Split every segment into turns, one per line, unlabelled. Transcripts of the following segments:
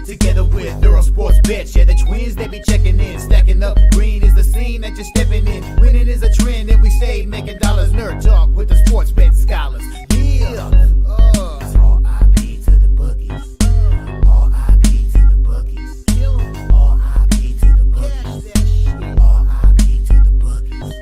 together with Earle Sports Bets. Yeah, the twins, they be checking in, stacking up. Green is the scene that you're stepping in. Winning is a trend, and we stay making dollars. Nerd talk with the sports bet scholars. Yeah. R.I.P. to the bookies. R.I.P. to the bookies. R.I.P. to the bookies. R.I.P. to the bookies.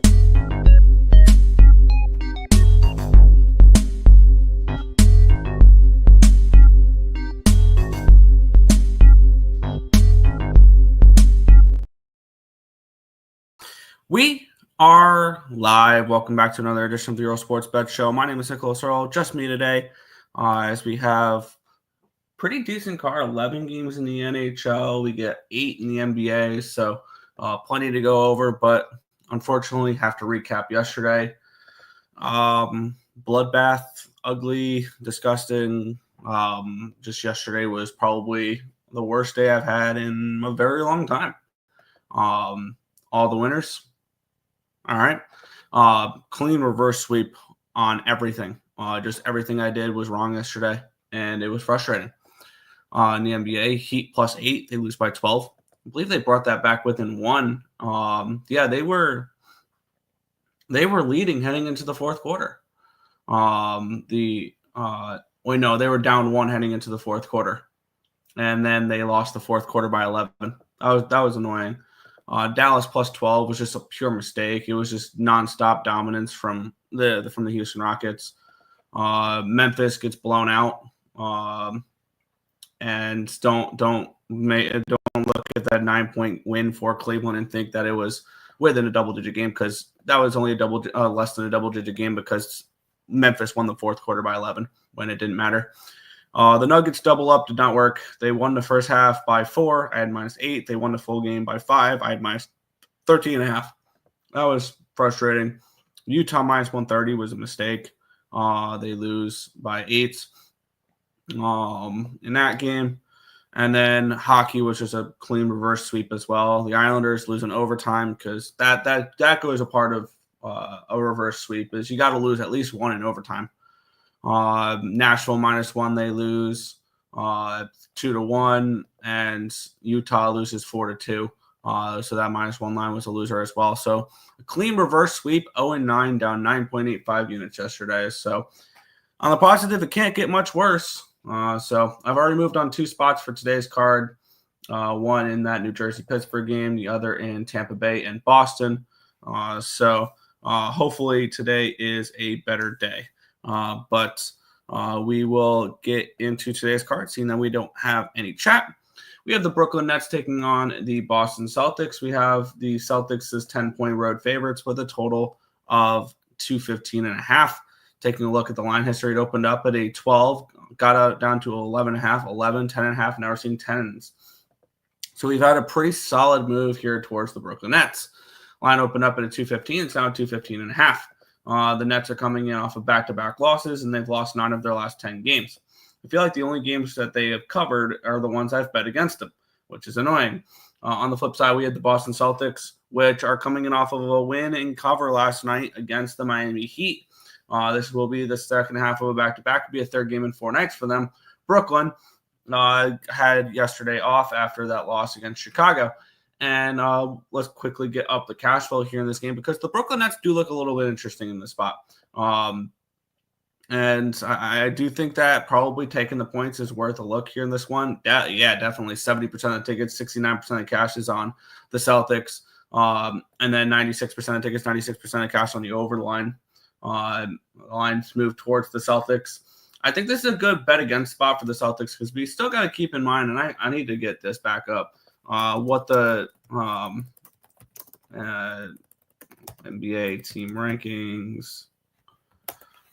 We are live. Welcome back to another edition of the Earle Sports Bet Show. My name is Nicholas Earle. Just me today, as we have pretty decent card. 11 games in the NHL. We get 8 in the NBA, so plenty to go over. But unfortunately, have to recap yesterday. Bloodbath, ugly, disgusting. Just yesterday was probably the worst day I've had in a very long time. All the winners. All right. Clean reverse sweep on everything. Just everything I did was wrong yesterday, and it was frustrating. In the NBA, Heat +8, they lose by 12. I believe they brought that back within 1. Yeah, they were leading heading into the fourth quarter. They were down 1 heading into the fourth quarter, and then they lost the fourth quarter by 11. That was annoying. Dallas +12 was just a pure mistake. It was just nonstop dominance from the Houston Rockets. Memphis gets blown out, and don't look at that 9-point win for Cleveland and think that it was within a double-digit game, because that was only less than a double-digit game because Memphis won the fourth quarter by 11 when it didn't matter. The Nuggets double up did not work. They won the first half by 4. I had -8. They won the full game by 5. I had -13.5. That was frustrating. Utah -130 was a mistake. They lose by 8 in that game. And then hockey was just a clean reverse sweep as well. The Islanders lose in overtime because that goes a part of a reverse sweep is you got to lose at least 1 in overtime. Nashville -1, they lose 2-1, and Utah loses 4-2. So that -1 line was a loser as well. So a clean reverse sweep, 0-9, down 9.85 units yesterday. So on the positive, it can't get much worse. So I've already moved on 2 spots for today's card. One in that New Jersey-Pittsburgh game, the other in Tampa Bay and Boston. So hopefully today is a better day. But we will get into today's card, seeing that we don't have any chat. We have the Brooklyn Nets taking on the Boston Celtics. We have the Celtics as 10-point road favorites with a total of 215.5. Taking a look at the line history, it opened up at a 12, got out down to 11.5, 11, 10.5. Now we're seeing 10s. So we've had a pretty solid move here towards the Brooklyn Nets. Line opened up at a 215. It's now 215.5. The Nets are coming in off of back-to-back losses, and they've lost 9 of their last 10 games. I feel like the only games that they have covered are the ones I've bet against them, which is annoying. On the flip side, we had the Boston Celtics, which are coming in off of a win and cover last night against the Miami Heat. This will be the second half of a back-to-back. It'll be a third game in 4 nights for them. Brooklyn had yesterday off after that loss against Chicago. And let's quickly get up the cash flow here in this game, because the Brooklyn Nets do look a little bit interesting in this spot. And I do think that probably taking the points is worth a look here in this one. Yeah, definitely. 70% of the tickets, 69% of cash is on the Celtics. And then 96% of tickets, 96% of cash on the over line. Lines move towards the Celtics. I think this is a good bet against spot for the Celtics, because we still got to keep in mind, and I need to get this back up, what the NBA team rankings.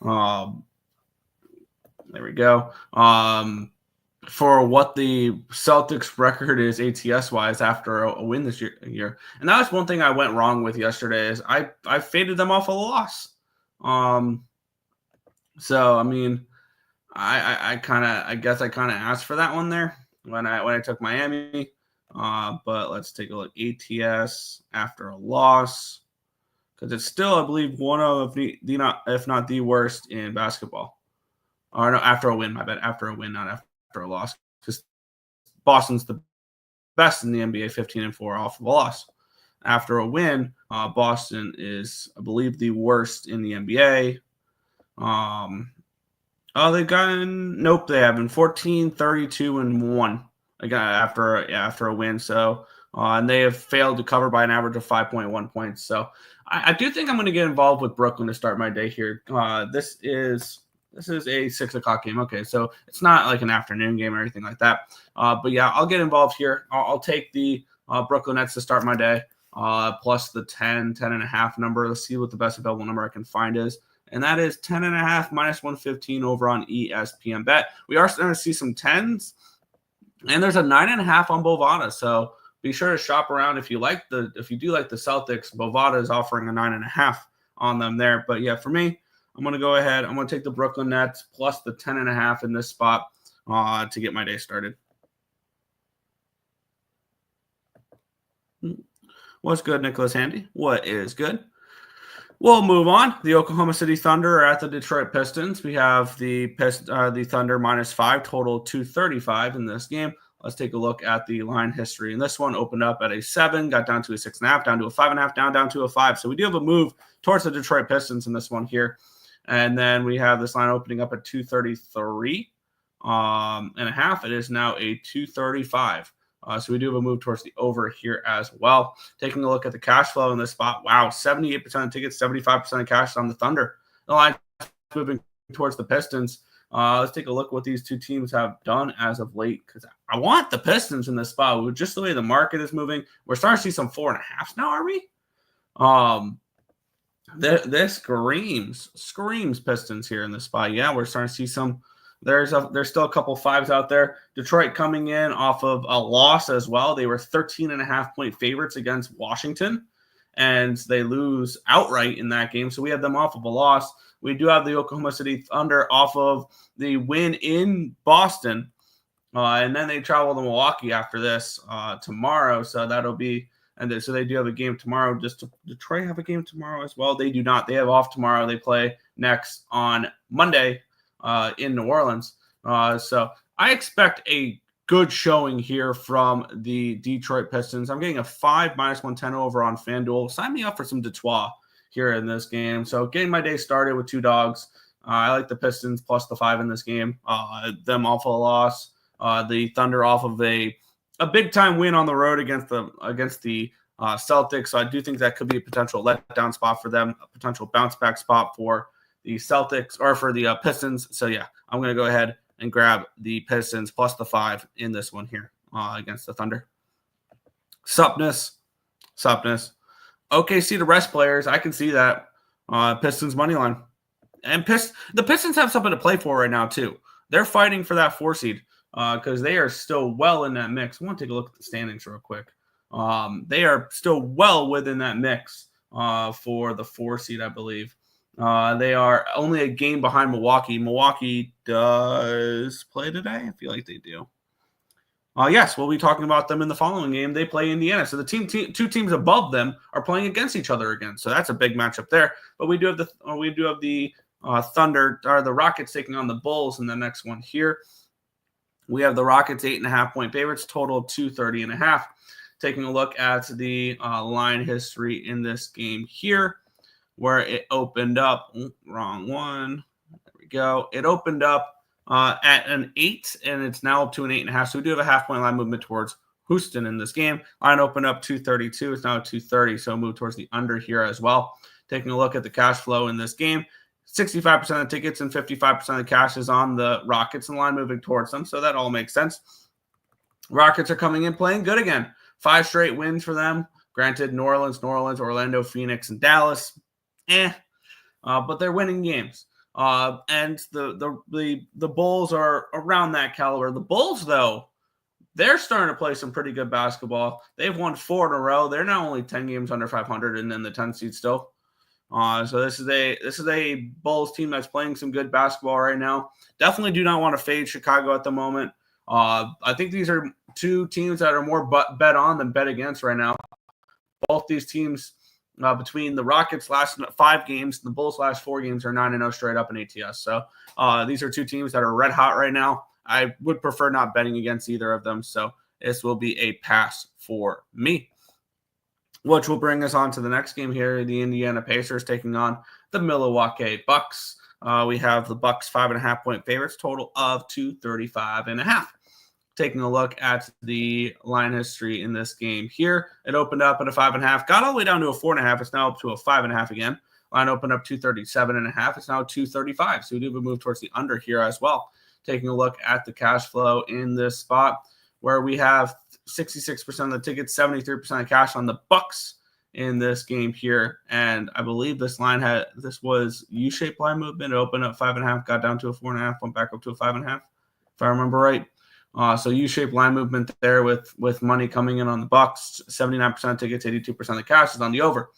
There we go. For what the Celtics record is ATS-wise after a win this year. And that was one thing I went wrong with yesterday is I faded them off a loss. So, I mean, I guess I kind of asked for that one there when I took Miami. But let's take a look. ATS after a loss, because it's still, I believe, one of the if not the worst in basketball. Or no, after a win, my bad. After a win, not after a loss. Because Boston's the best in the NBA, 15-4 off of a loss. After a win, Boston is, I believe, the worst in the NBA. They've gotten, nope, they haven't. 14, 32, and 1 again after a win. So, and they have failed to cover by an average of 5.1 points. So, I do think I'm going to get involved with Brooklyn to start my day here. This is a 6:00 game. Okay, so it's not like an afternoon game or anything like that. But yeah, I'll get involved here. I'll take the Brooklyn Nets to start my day, plus the 10.5 number. Let's see what the best available number I can find is. And that is 10.5 minus 115 over on ESPN Bet. We are starting to see some 10s, and there's a 9.5 on Bovada. So be sure to shop around if you do like the Celtics. Bovada is offering a 9.5 on them there. But yeah, for me, I'm going to go ahead. I'm going to take the Brooklyn Nets plus the 10.5 in this spot to get my day started. What's good, Nicholas Handy? What is good? We'll move on. The Oklahoma City Thunder are at the Detroit Pistons. We have the Thunder -5, total 235 in this game. Let's take a look at the line history. And this one opened up at a 7, got down to a 6.5, down to a 5.5, down to a 5. So we do have a move towards the Detroit Pistons in this one here. And then we have this line opening up at 233 and a half. It is now a 235. So we do have a move towards the over here as well. Taking a look at the cash flow in this spot. Wow, 78% of tickets, 75% of cash on the Thunder. The line moving towards the Pistons. Let's take a look at what these two teams have done as of late, because I want the Pistons in this spot. With just the way the market is moving, we're starting to see some 4.5s now, are we? This screams Pistons here in this spot. Yeah, we're starting to see some. There's still a couple 5s out there. Detroit coming in off of a loss as well. They were 13.5 point favorites against Washington, and they lose outright in that game. So we have them off of a loss. We do have the Oklahoma City Thunder off of the win in Boston, and then they travel to Milwaukee after this tomorrow. So that'll be, and so they do have a game tomorrow. Does Detroit have a game tomorrow as well? They do not. They have off tomorrow. They play next on Monday in New Orleans. So I expect a good showing here from the Detroit Pistons. I'm getting a 5 minus 110 over on FanDuel. Sign me up for some Detroit here in this game. So getting my day started with 2 dogs. I like the Pistons plus the 5 in this game. Them off a loss. The Thunder off of a big time win on the road against the Celtics. So I do think that could be a potential letdown spot for them, a potential bounce back spot for the Celtics or for the Pistons. So yeah, I'm going to go ahead and grab the Pistons plus the 5 in this one here against the Thunder. Supness. OKC to rest players. I can see that. Pistons money line. And the Pistons have something to play for right now too. They're fighting for that 4 seed because they are still well in that mix. I want to take a look at the standings real quick. They are still well within that mix for the 4 seed, I believe. They are only a game behind Milwaukee. Milwaukee does play today. I feel like they do. Yes, we'll be talking about them in the following game. They play Indiana. So the two teams above them are playing against each other again. So that's a big matchup there. But we do have the Thunder or the Rockets taking on the Bulls in the next one here. We have the Rockets 8.5 point favorites, total 230.5. Taking a look at the line history in this game here, where it opened up. Wrong one. There we go. It opened up at an 8, and it's now up to an 8.5. So we do have a half-point line movement towards Houston in this game. Line opened up 232. It's now 230, so move towards the under here as well. Taking a look at the cash flow in this game, 65% of the tickets and 55% of the cash is on the Rockets and line moving towards them, so that all makes sense. Rockets are coming in playing good again. 5 straight wins for them. Granted, New Orleans, Orlando, Phoenix, and Dallas. But they're winning games. And the Bulls are around that caliber. The Bulls, though, they're starting to play some pretty good basketball. They've won 4 in a row. They're now only 10 games under 500 and then the 10 seed still. So this is a Bulls team that's playing some good basketball right now. Definitely do not want to fade Chicago at the moment. I think these are 2 teams that are more bet on than bet against right now. Both these teams, between the Rockets' last 5 games, the Bulls' last 4 games are 9-0 straight up in ATS. So these are 2 teams that are red hot right now. I would prefer not betting against either of them. So this will be a pass for me. Which will bring us on to the next game here. The Indiana Pacers taking on the Milwaukee Bucks. We have the Bucks 5.5-point favorites, total of 235.5. Taking a look at the line history in this game here, it opened up at a 5.5, got all the way down to a 4.5. It's now up to a 5.5 again. Line opened up 237.5. It's now 235. So we do move towards the under here as well. Taking a look at the cash flow in this spot, where we have 66% of the tickets, 73% of cash on the Bucks in this game here. And I believe this was U-shaped line movement. It opened up 5.5, got down to a 4.5, went back up to a 5.5, if I remember right. So U-shaped line movement there with money coming in on the Bucks. 79% of tickets, 82% of the cash is on the over.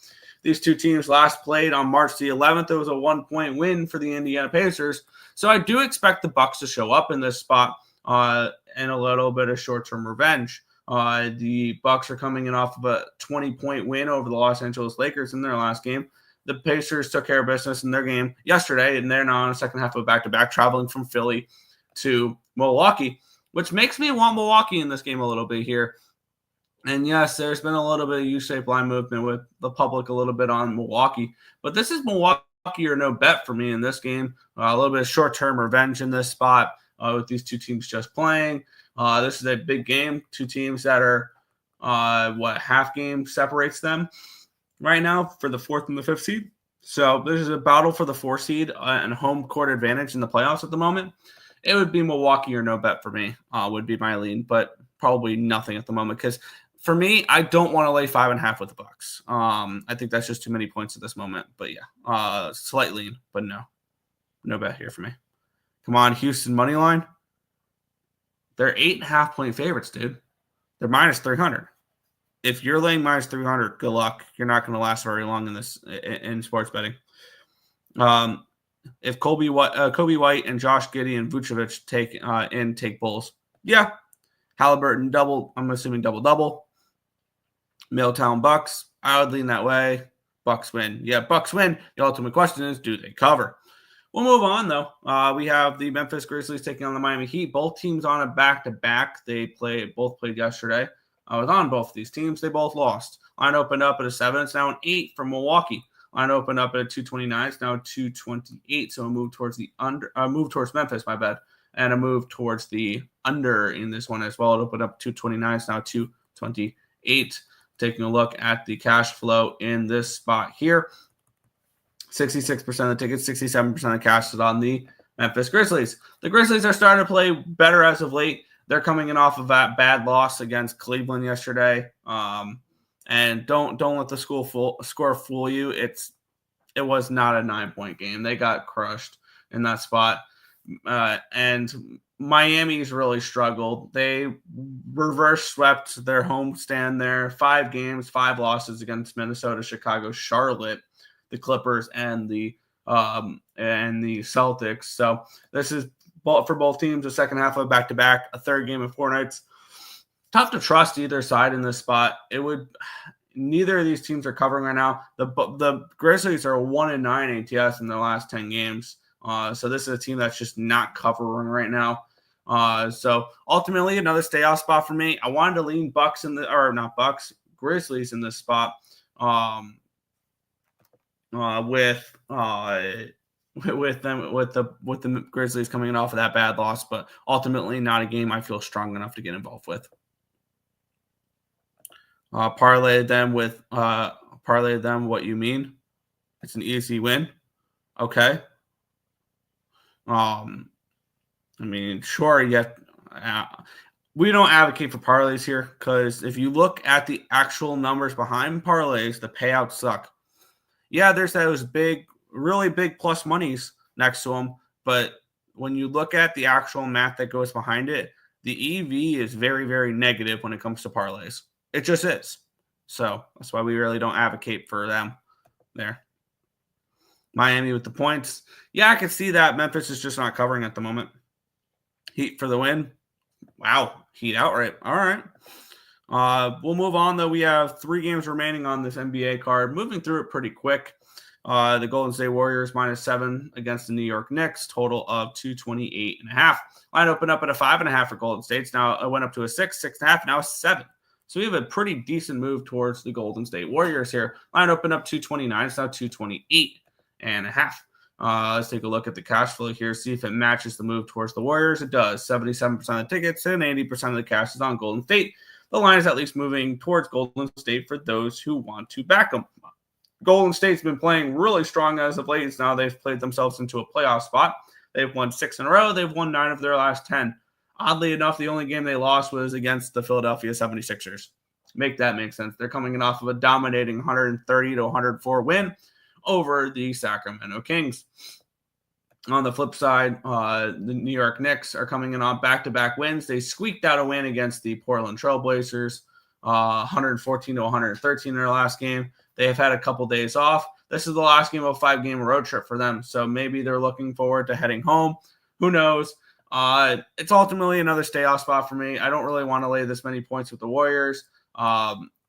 These two teams last played on March the 11th. It was a 1-point win for the Indiana Pacers. So I do expect the Bucks to show up in this spot and a little bit of short-term revenge. The Bucks are coming in off of a 20-point win over the Los Angeles Lakers in their last game. The Pacers took care of business in their game yesterday, and they're now on the second half of a back-to-back, traveling from Philly to Milwaukee, which makes me want Milwaukee in this game a little bit here. And yes, there's been a little bit of U-shaped line movement with the public a little bit on Milwaukee, but this is Milwaukee or no bet for me in this game. A little bit of short-term revenge in this spot with these two teams just playing. This is a big game. Two teams that are, half game separates them right now for the 4th and the 5th seed. So this is a battle for the 4 seed and home court advantage in the playoffs at the moment. It would be Milwaukee or no bet for me, would be my lean, but probably nothing at the moment because for me, I don't want to lay 5.5 with the Bucks. I think that's just too many points at this moment. But yeah, slight lean, but no bet here for me. Come on, Houston money line. They're 8.5-point favorites, dude. They're minus 300. If you're laying minus 300, good luck. You're not going to last very long in sports betting. If Kobe White and Josh Giddey and Vucevic take Bulls, yeah. Halliburton double. I'm assuming double. Milltown Bucks. I would lean that way. Bucks win. Yeah, Bucks win. The ultimate question is, do they cover? We'll move on, though. We have the Memphis Grizzlies taking on the Miami Heat. Both teams on a back-to-back. They both played yesterday. I was on both of these teams. They both lost. Line opened up at a 7. It's now an 8 for Milwaukee. Line opened up at a 229. It's now 228. So a move towards the under. Move towards Memphis, my bad. And a move towards the under in this one as well. It opened up 229. It's now 228. Taking a look at the cash flow in this spot here. 66% of the tickets, 67% of the cash is on the Memphis Grizzlies. The Grizzlies are starting to play better as of late. They're coming in off of that bad loss against Cleveland yesterday. And don't let the score fool you. It was not a 9-point game. They got crushed in that spot. And Miami's really struggled. They reverse swept their homestand there. 5 games, 5 losses against Minnesota, Chicago, Charlotte, the Clippers, and the Celtics. So this is for both teams, the second half of a back-to-back, a third game in 4 nights. Tough to trust either side in this spot. Neither of these teams are covering right now. The Grizzlies are 1-9 ATS in their last 10 games. So this is a team that's just not covering right now. So ultimately, another stay off spot for me. I wanted to lean Grizzlies in this spot. With the Grizzlies coming in off of that bad loss, but ultimately not a game I feel strong enough to get involved with. Parlay them what you mean. It's an easy win. Okay. Sure, yet we don't advocate for parlays here because if you look at the actual numbers behind parlays, the payouts suck. Yeah, there's those really big plus monies next to them, but when you look at the actual math that goes behind it, the EV is very, very negative when it comes to parlays. It just is. So that's why we really don't advocate for them there. Miami with the points. Yeah, I can see that. Memphis is just not covering at the moment. Heat for the win. Wow, Heat outright. All right. We'll move on, though. We have 3 games remaining on this NBA card. Moving through it pretty quick. The Golden State Warriors -7 against the New York Knicks, total of 228.5. Line opened up at a 5.5 for Golden State's. Now it went up to a 6, 6.5, now a 7. So we have a pretty decent move towards the Golden State Warriors here. Line opened up 229, it's now 228.5. Let's take a look at the cash flow here, see if it matches the move towards the Warriors. It does. 77% of the tickets and 80% of the cash is on Golden State. The line is at least moving towards Golden State for those who want to back them. Golden State's been playing really strong as of late. Now they've played themselves into a playoff spot. They've won 6 in a row. They've won 9 of their last 10. Oddly enough, the only game they lost was against the Philadelphia 76ers. Make that make sense. They're coming off of a dominating 130-104 win over the Sacramento Kings. On the flip side, the New York Knicks are coming in on back-to-back wins. They squeaked out a win against the Portland Trail Blazers, 114-113 in their last game. They have had a couple days off. This is the last game of a 5-game road trip for them, so maybe they're looking forward to heading home. Who knows? It's ultimately another stay-off spot for me. I don't really want to lay this many points with the Warriors,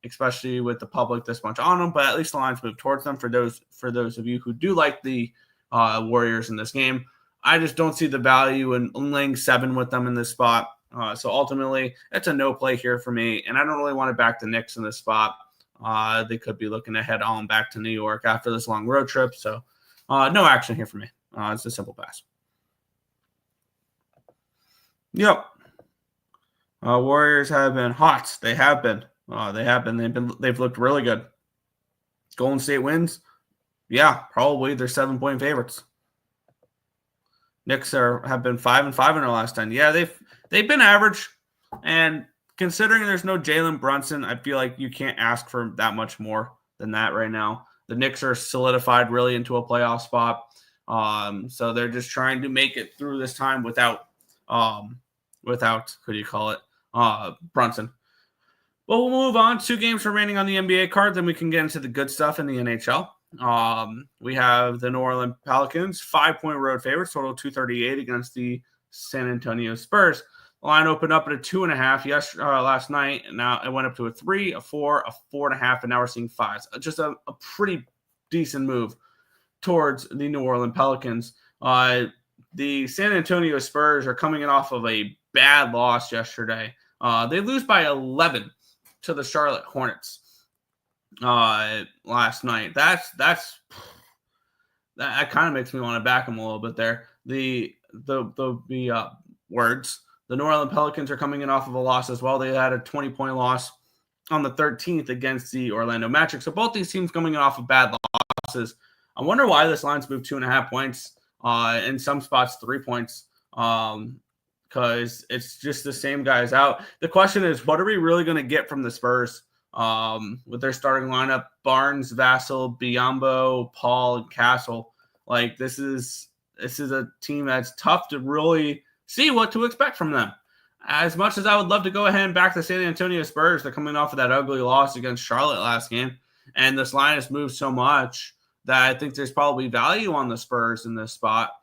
especially with the public this much on them, but at least the lines move towards them for those of you who do like the Warriors in this game. I just don't see the value in laying 7 with them in this spot. So ultimately, it's a no play here for me, and I don't really want to back the Knicks in this spot. They could be looking to head on back to New York after this long road trip. So no action here for me. It's a simple pass. Yep. Warriors have been hot. They have been. They've looked really good. Golden State wins. Yeah, probably they're 7-point favorites. Knicks have been 5-5 in their last 10. Yeah, they've been average, and considering there's no Jalen Brunson, I feel like you can't ask for that much more than that right now. The Knicks are solidified really into a playoff spot, so they're just trying to make it through this time without Brunson. Well, we'll move on. 2 games remaining on the NBA card, then we can get into the good stuff in the NHL. We have the New Orleans Pelicans, 5-point road favorites, total 238 against the San Antonio Spurs. The line opened up at a 2.5 last night, and now it went up to a 3, a 4, a 4.5, and now we're seeing 5s. Just a pretty decent move towards the New Orleans Pelicans. The San Antonio Spurs are coming in off of a bad loss yesterday. They lose by 11 to the Charlotte Hornets last night. That kind of makes me want to back them a little bit there. The words. The New Orleans Pelicans are coming in off of a loss as well. They had a 20-point loss on the 13th against the Orlando Magic. So both these teams coming in off of bad losses. I wonder why this line's moved 2.5 points. In some spots, 3 points. Because it's just the same guys out. The question is, what are we really going to get from the Spurs with their starting lineup? Barnes, Vassell, Biyombo, Paul, and Castle. Like, this is a team that's tough to really see what to expect from them. As much as I would love to go ahead and back the San Antonio Spurs, they're coming off of that ugly loss against Charlotte last game, and this line has moved so much that I think there's probably value on the Spurs in this spot.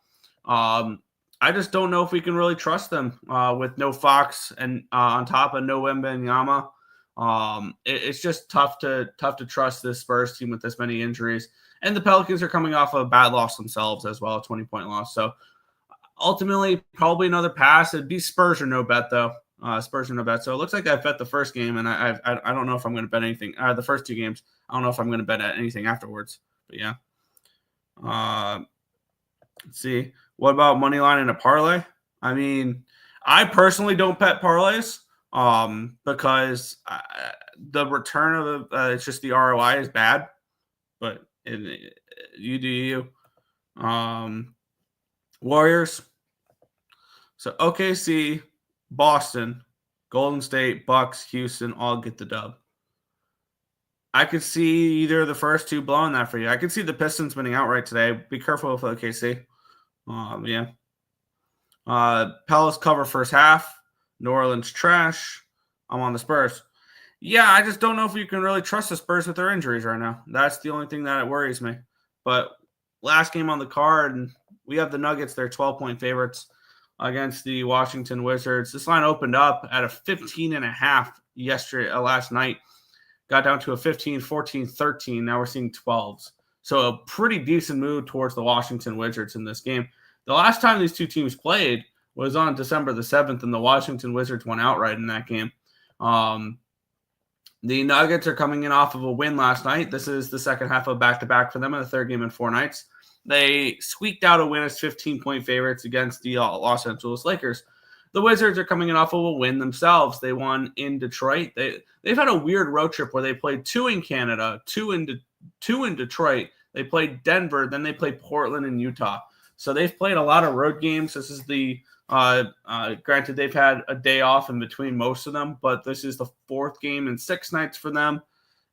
I just don't know if we can really trust them with no Fox and on top of no Wembanyama. It's just tough to trust this Spurs team with this many injuries. And the Pelicans are coming off a bad loss themselves as well, a 20-point loss. So ultimately, probably another pass. It'd be Spurs or no bet, though. Spurs or no bet. So it looks like I bet the first game, and I don't know if I'm going to bet anything. The first 2 games, I don't know if I'm going to bet anything afterwards. But yeah. Let's see. What about money line and a parlay? I mean, I personally don't bet parlays because the return of it's just the ROI is bad. But you do you. Warriors. So OKC, Boston, Golden State, Bucks, Houston all get the dub. I could see either of the first 2 blowing that for you. I could see the Pistons winning outright today. Be careful with OKC. Yeah. Palace cover first half. New Orleans trash. I'm on the Spurs. Yeah, I just don't know if you can really trust the Spurs with their injuries right now. That's the only thing that worries me. But last game on the card, and we have the Nuggets. They're 12-point favorites against the Washington Wizards. This line opened up at a 15.5 last night. Got down to a 15, 14, 13. Now we're seeing 12s. So a pretty decent move towards the Washington Wizards in this game. The last time these two teams played was on December the 7th, and the Washington Wizards went outright in that game. The Nuggets are coming in off of a win last night. This is the second half of back-to-back for them in the third game in 4 nights. They squeaked out a win as 15-point favorites against the Los Angeles Lakers. The Wizards are coming in off of a win themselves. They won in Detroit. They've had a weird road trip where they played 2 in Canada, 2 in Detroit. They played Denver, then they played Portland and Utah. So they've played a lot of road games. This is the granted, they've had a day off in between most of them, but this is the 4th game in 6 nights for them.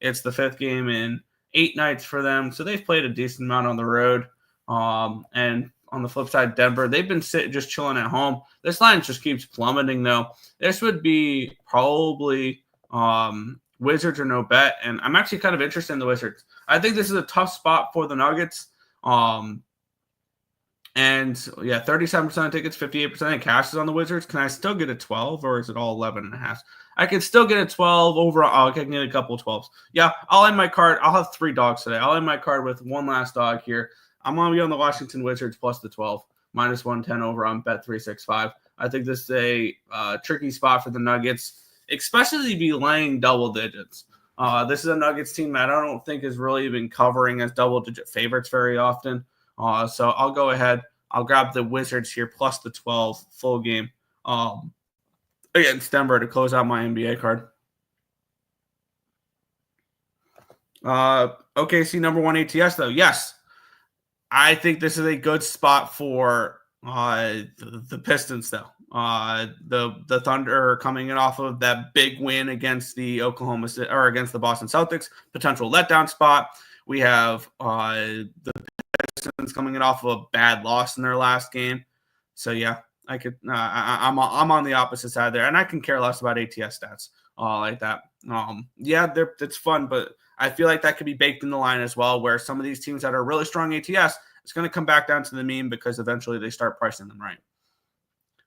It's the 5th game in 8 nights for them. So they've played a decent amount on the road. And on the flip side, Denver, they've been just chilling at home. This line just keeps plummeting, though. This would be probably Wizards or no bet, and I'm actually kind of interested in the Wizards. I think this is a tough spot for the Nuggets. And yeah, 37% of tickets, 58% of cash is on the Wizards. Can I still get a 12, or is it all 11.5? I can still get a 12 overall. I can get a couple of 12s. Yeah, I'll end my card. I'll have 3 dogs today. I'll end my card with one last dog here. I'm going to be on the Washington Wizards plus the 12, minus 110 over on Bet365. I think this is a tricky spot for the Nuggets, especially to be laying double digits. This is a Nuggets team that I don't think has really been covering as double-digit favorites very often. So I'll go ahead. I'll grab the Wizards here plus the 12 full game against Denver to close out my NBA card. OKC number 1 ATS, though. Yes. I think this is a good spot for the Pistons, though. The Thunder are coming in off of that big win against the against the Boston Celtics, potential letdown spot. We have the Pistons coming in off of a bad loss in their last game. So yeah, I could. I'm on the opposite side there, and I can care less about ATS stats like that. Yeah, it's fun, but I feel like that could be baked in the line as well, where some of these teams that are really strong ATS, it's going to come back down to the mean because eventually they start pricing them right.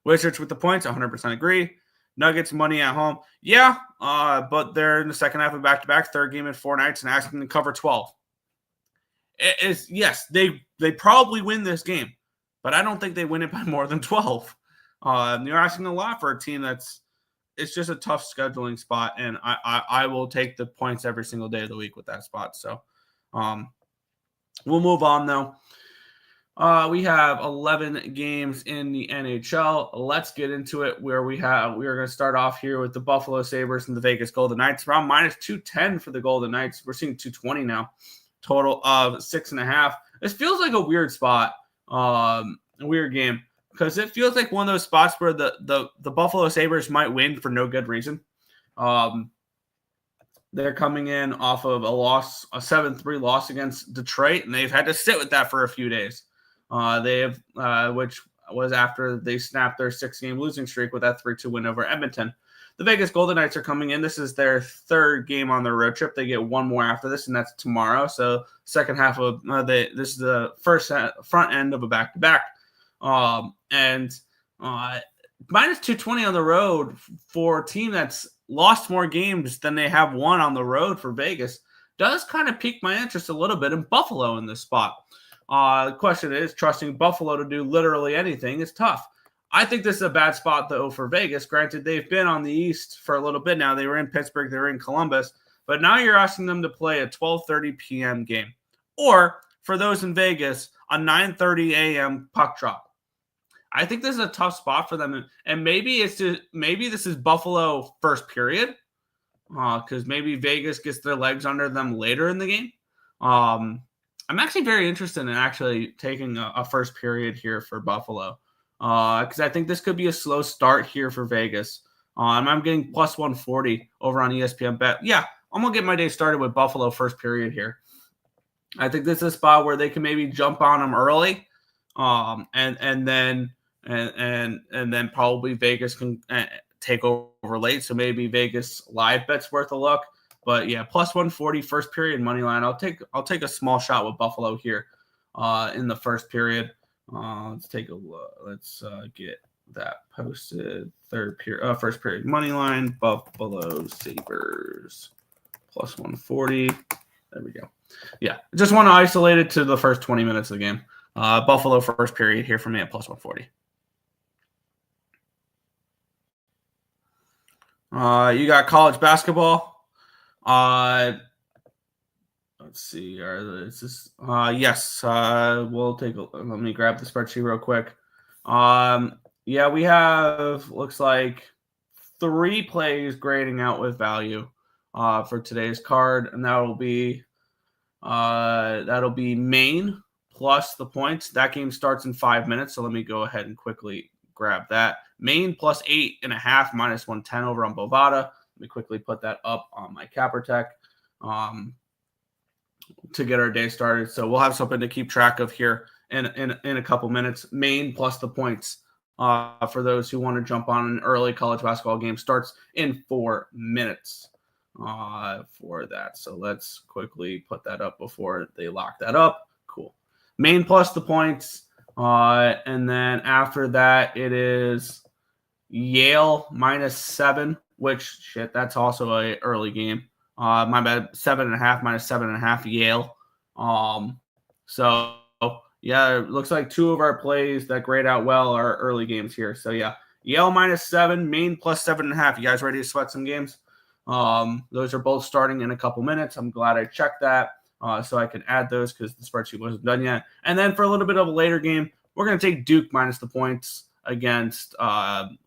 Wizards with the points, 100% agree. Nuggets money at home. Yeah, but they're in the second half of back-to-back, third game in 4 nights, and asking to cover 12. Yes, they probably win this game, but I don't think they win it by more than 12. You're asking a lot for a team it's just a tough scheduling spot, and I will take the points every single day of the week with that spot. So we'll move on, though. We have 11 games in the NHL. Let's get into it where we are going to start off here with the Buffalo Sabres and the Vegas Golden Knights. Around minus 210 for the Golden Knights. We're seeing 220 now. Total of 6.5. This feels like a weird spot, a weird game, because it feels like one of those spots where the Buffalo Sabres might win for no good reason. They're coming in off of a 7-3 loss against Detroit, and they've had to sit with that for a few days. Which was after they snapped their 6-game losing streak with that 3-2 win over Edmonton. The Vegas Golden Knights are coming in. This is their 3rd game on their road trip. They get one more after this, and that's tomorrow. So second half of this is the front end of a back-to-back. Minus 220 on the road for a team that's lost more games than they have won on the road for Vegas does kind of pique my interest a little bit in Buffalo in this spot. The question is, trusting Buffalo to do literally anything is tough. I think this is a bad spot, though, for Vegas. Granted, they've been on the East for a little bit now. They were in Pittsburgh. They were in Columbus. But now you're asking them to play a 12:30 p.m. game. Or, for those in Vegas, a 9:30 a.m. puck drop. I think this is a tough spot for them. And maybe this is Buffalo first period. Because maybe Vegas gets their legs under them later in the game. I'm actually very interested in actually taking a first period here for Buffalo. Because I think this could be a slow start here for Vegas. I'm getting plus 140 over on ESPN Bet. Yeah, I'm going to get my day started with Buffalo first period here. I think this is a spot where they can maybe jump on them early. And then probably Vegas can take over late. So maybe Vegas live bet's worth a look. But yeah, plus 140 first period money line. I'll take a small shot with Buffalo here in the first period. Let's take a look. Let's get that posted. First period money line. Buffalo Sabres plus 140. There we go. Yeah, just want to isolate it to the first 20 minutes of the game. Buffalo first period here for me at plus 140. You got college basketball. Let's see. Is this? Yes. We'll take. Let me grab the spreadsheet real quick. Yeah, we have looks like 3 plays grading out with value for today's card, and that'll be Maine plus the points. That game starts in 5 minutes, so let me go ahead and quickly grab that. Maine plus 8.5 minus 110 over on Bovada. Let me quickly put that up on my Capper Tech to get our day started. So we'll have something to keep track of here in a couple minutes. Maine plus the points for those who want to jump on an early college basketball game starts in 4 minutes for that. So let's quickly put that up before they lock that up. Cool. Maine plus the points. And then after that, it is Yale minus 7, which that's also a early game. My bad, 7.5 minus 7.5 Yale. So yeah, it looks like 2 of our plays that grade out well are early games here. So yeah, Yale minus 7, Maine plus 7.5. You guys ready to sweat some games? Those are both starting in a couple minutes. I'm glad I checked that so I can add those because the spreadsheet wasn't done yet. And then for a little bit of a later game, we're going to take Duke minus the points against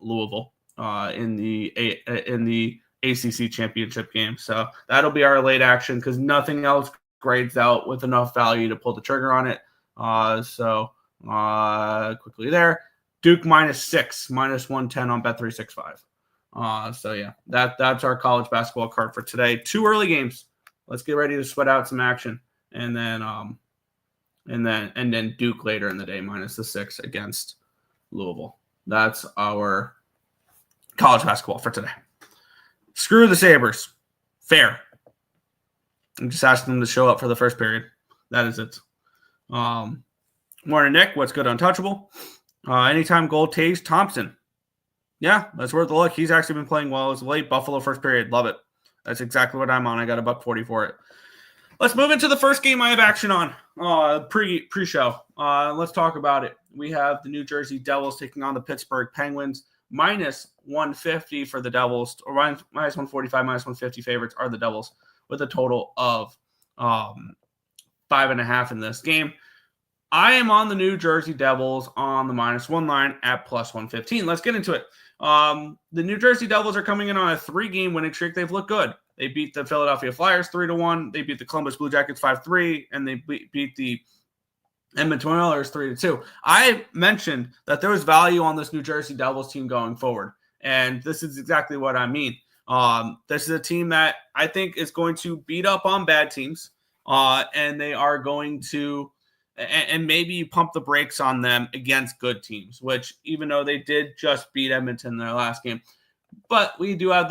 Louisville in the ACC championship game. So that'll be our late action because nothing else grades out with enough value to pull the trigger on it. Quickly there, Duke minus 6, minus 110 on Bet365. So yeah, that's our college basketball card for today. 2 early games. Let's get ready to sweat out some action, and then Duke later in the day minus the 6 against Louisville. That's our college basketball for today. Screw the Sabres. Fair. I'm just asking them to show up for the first period. That is it. Morning, Nick. What's good, Untouchable? Anytime goal, Taze Thompson. Yeah, that's worth a look. He's actually been playing well as late. Buffalo first period. Love it. That's exactly what I'm on. I got $1.40 for it. Let's move into the first game I have action on pre-show. Let's talk about it. We have the New Jersey Devils taking on the Pittsburgh Penguins. Minus 150 for the Devils, or minus 145, minus 150 favorites are the Devils with a total of 5.5 in this game. I am on the New Jersey Devils on the -1 line at plus 115. Let's get into it. The New Jersey Devils are coming in on a 3-game winning streak. They've looked good. They beat the Philadelphia Flyers 3-1. They beat the Columbus Blue Jackets 5-3, and they beat the Edmonton Oilers 3-2. I mentioned that there was value on this New Jersey Devils team going forward, and this is exactly what I mean. This is a team that I think is going to beat up on bad teams, and they are going to and maybe pump the brakes on them against good teams, which even though they did just beat Edmonton in their last game, but we do have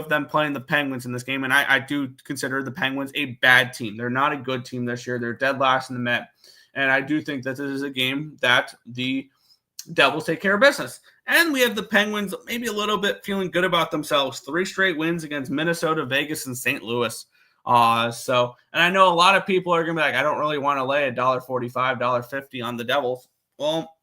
them playing the Penguins in this game, and I do consider the Penguins a bad team. They're not a good team this year. They're dead last in the Met, and I do think that this is a game that the Devils take care of business. And we have the Penguins maybe a little bit feeling good about themselves. 3 straight wins against Minnesota, Vegas, and St. Louis. And I know a lot of people are going to be like, I don't really want to lay $1.45, $1.50 on the Devils. Well,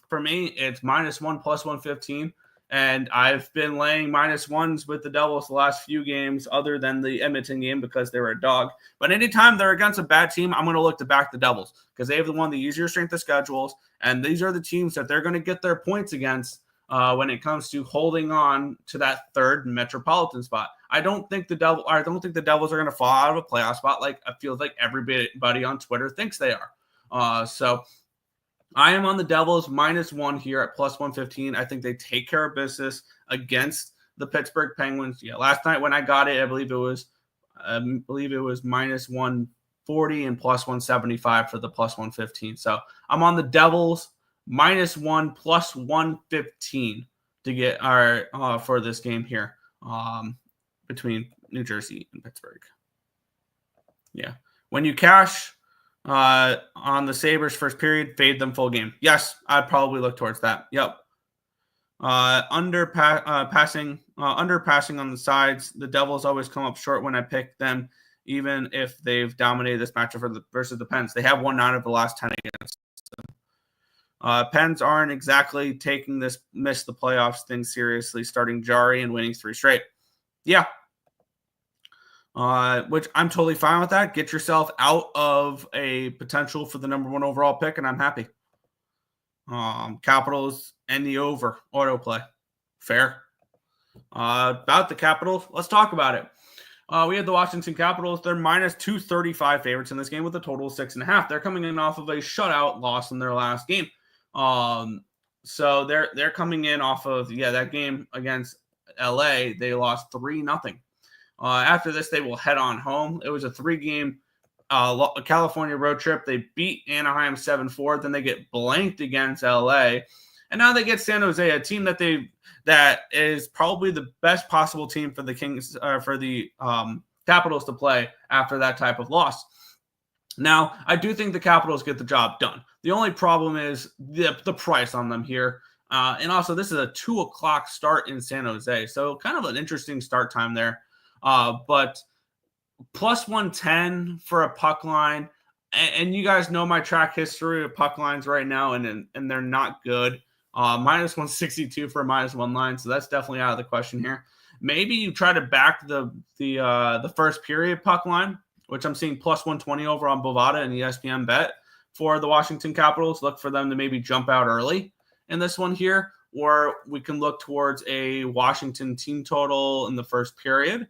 for me, it's -1 plus 115. And I've been laying -1s with the Devils the last few games other than the Edmonton game because they were a dog. But anytime they're against a bad team, I'm going to look to back the Devils because they have one of the easier strength of schedules. And these are the teams that they're going to get their points against when it comes to holding on to that 3rd metropolitan spot. I don't think the Devils are going to fall out of a playoff spot like I feel like everybody on Twitter thinks they are. So I am on the Devils -1 here at plus 115. I think they take care of business against the Pittsburgh Penguins. Yeah, last night when I got it, I believe it was -140 and plus 175 for the plus 115. So I'm on the Devils -1 plus 115 to get our for this game here between New Jersey and Pittsburgh. Yeah, when you cash on the Sabres first period, fade them full game. Yes, I'd probably look towards that. Yep. Passing on the sides. The Devils always come up short when I pick them, even if they've dominated this matchup versus the Pens. They have won 9 of the last 10 against them. Pens aren't exactly taking this miss the playoffs thing seriously, starting Jari and winning 3 straight. Yeah. Which I'm totally fine with that. Get yourself out of a potential for the number 1 overall pick, and I'm happy. Capitals and the over autoplay. Fair. About the Capitals, let's talk about it. We had the Washington Capitals. They're minus 235 favorites in this game with a total of 6.5. They're coming in off of a shutout loss in their last game. So they're coming in off of that game against LA. They lost 3-0. After this, they will head on home. It was a 3-game California road trip. They beat Anaheim 7-4. Then they get blanked against LA, and now they get San Jose, a team that is probably the best possible team for the Kings for the Capitals to play after that type of loss. Now, I do think the Capitals get the job done. The only problem is the price on them here. And also, this is a 2:00 start in San Jose. So kind of an interesting start time there. But plus 110 for a puck line. And you guys know my track history of puck lines right now, and they're not good. Minus 162 for a minus 1 line. So that's definitely out of the question here. Maybe you try to back the first period puck line, which I'm seeing plus 120 over on Bovada and ESPN Bet for the Washington Capitals. Look for them to maybe jump out early in this one here, or we can look towards a Washington team total in the first period.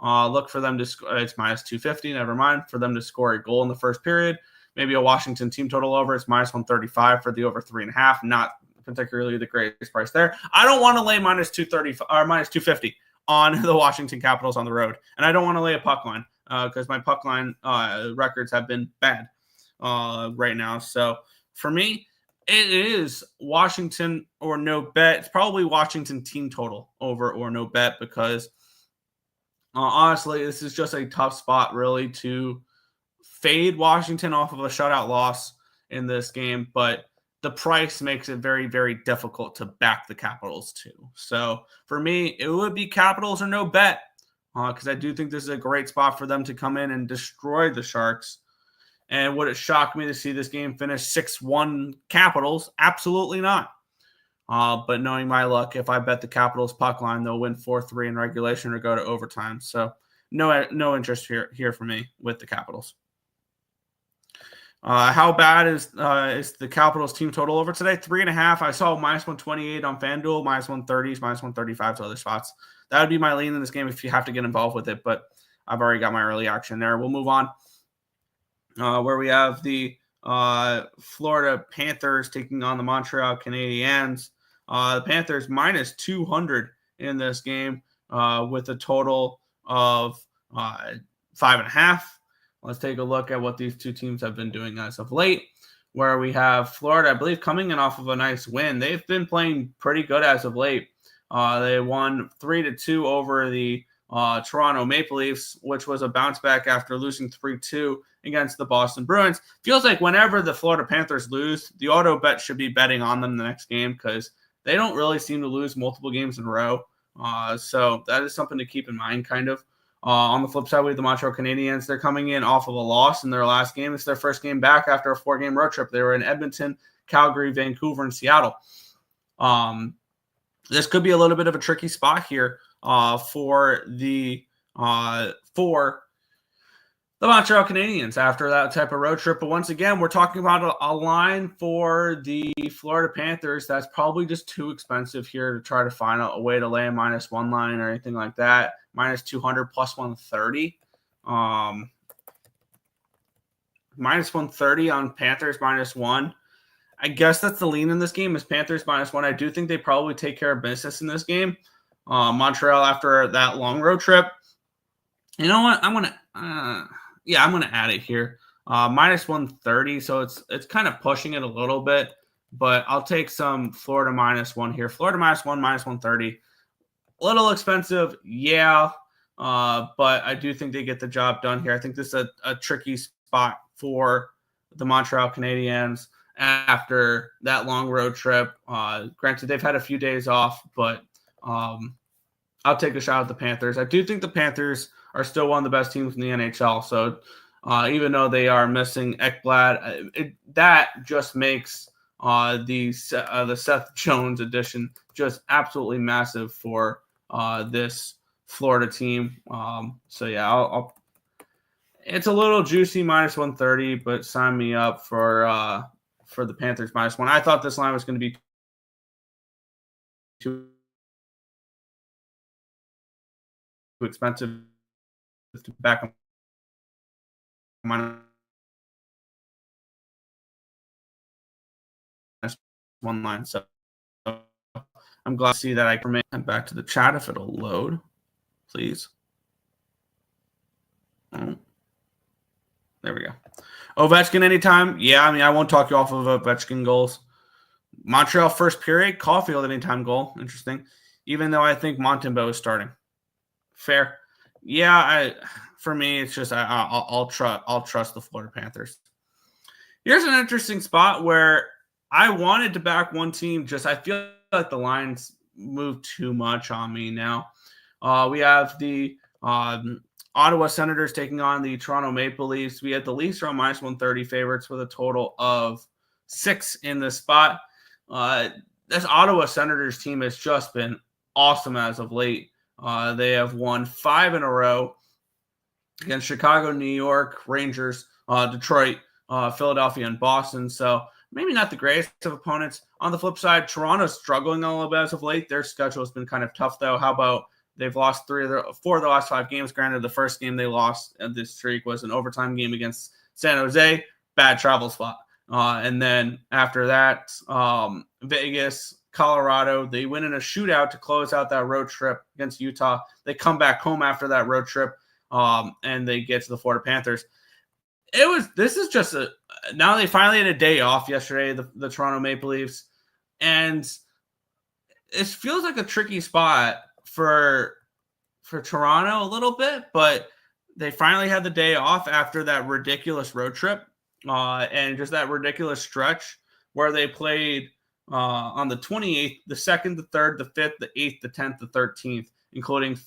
Look for them to score. It's minus 250. Never mind. For them to score a goal in the first period. Maybe a Washington team total over. It's minus 135 for the over 3.5. Not particularly the greatest price there. I don't want to lay minus 230 or minus 250 on the Washington Capitals on the road, and I don't want to lay a puck line because my puck line records have been bad right now. So for me, it is Washington or no bet. It's probably Washington team total over or no bet because honestly, this is just a tough spot really to fade Washington off of a shutout loss in this game, but the price makes it very, very difficult to back the Capitals too. So for me, it would be Capitals or no bet because I do think this is a great spot for them to come in and destroy the Sharks. And would it shock me to see this game finish 6-1 Capitals? Absolutely not. But knowing my luck, if I bet the Capitals puck line, they'll win 4-3 in regulation or go to overtime. So no interest here for me with the Capitals. How bad is the Capitals team total over today? 3.5. I saw minus 128 on FanDuel, minus 130s, minus 135 to other spots. That would be my lean in this game if you have to get involved with it, but I've already got my early action there. We'll move on where we have the Florida Panthers taking on the Montreal Canadiens. The Panthers minus 200 in this game with a total of 5.5. Let's take a look at what these two teams have been doing as of late, where we have Florida, I believe, coming in off of a nice win. They've been playing pretty good as of late. They won 3-2 over the Toronto Maple Leafs, which was a bounce back after losing 3-2 against the Boston Bruins. Feels like whenever the Florida Panthers lose, the auto bet should be betting on them the next game because they don't really seem to lose multiple games in a row. So that is something to keep in mind, kind of. On the flip side, we have the Montreal Canadiens. They're coming in off of a loss in their last game. It's their first game back after a 4-game road trip. They were in Edmonton, Calgary, Vancouver, and Seattle. This could be a little bit of a tricky spot here for the Montreal Canadiens after that type of road trip. But once again, we're talking about a line for the Florida Panthers that's probably just too expensive here to try to find a way to lay a minus 1 line or anything like that. Minus 200 plus 130. Minus 130 on Panthers minus 1. I guess that's the lean in this game is Panthers minus 1. I do think they probably take care of business in this game. Montreal after that long road trip. You know what? I'm going to add it here. Minus 130. So it's kind of pushing it a little bit, but I'll take some Florida minus 1 here. Florida minus 1, minus 130. A little expensive, yeah, but I do think they get the job done here. I think this is a tricky spot for the Montreal Canadiens. after that long road trip. Granted, they've had a few days off, but I'll take a shot at the Panthers. I do think the Panthers are still one of the best teams in the NHL. So even though they are missing Ekblad, that just makes the Seth Jones addition just absolutely massive for this Florida team. So yeah, it's a little juicy minus 130, but sign me up for the Panthers -1. I thought this line was going to be too expensive to back on -1 line. So I'm glad to see that I can make it back to the chat if it'll load, please. Oh, there we go. Ovechkin anytime. Yeah, I mean, I won't talk you off of Ovechkin goals. Montreal first period, Caulfield anytime goal. Interesting. Even though I think Montembeault is starting. Fair. Yeah, for me, it's just I'll trust the Florida Panthers. Here's an interesting spot where I wanted to back one team. Just I feel like the lines move too much on me now. We have the Ottawa Senators taking on the Toronto Maple Leafs. We had the Leafs are on -130 favorites with a total of 6 in this spot. This Ottawa Senators team has just been awesome as of late. They have won 5 in a row against Chicago, New York, Rangers, Detroit, Philadelphia, and Boston. So maybe not the greatest of opponents. On the flip side, Toronto's struggling a little bit as of late. Their schedule has been kind of tough, though. How about they've lost 4 of the last 5 games? Granted, the first game they lost in this streak was an overtime game against San Jose. Bad travel spot. And then after that, Vegas, Colorado, they win in a shootout to close out that road trip against Utah. They come back home after that road trip, and they get to the Florida Panthers. Now they finally had a day off yesterday, the Toronto Maple Leafs, and it feels like a tricky spot for Toronto a little bit, but they finally had the day off after that ridiculous road trip, and just that ridiculous stretch where they played on the 28th, the 2nd, the 3rd, the 5th, the 8th, the 10th, the 13th, including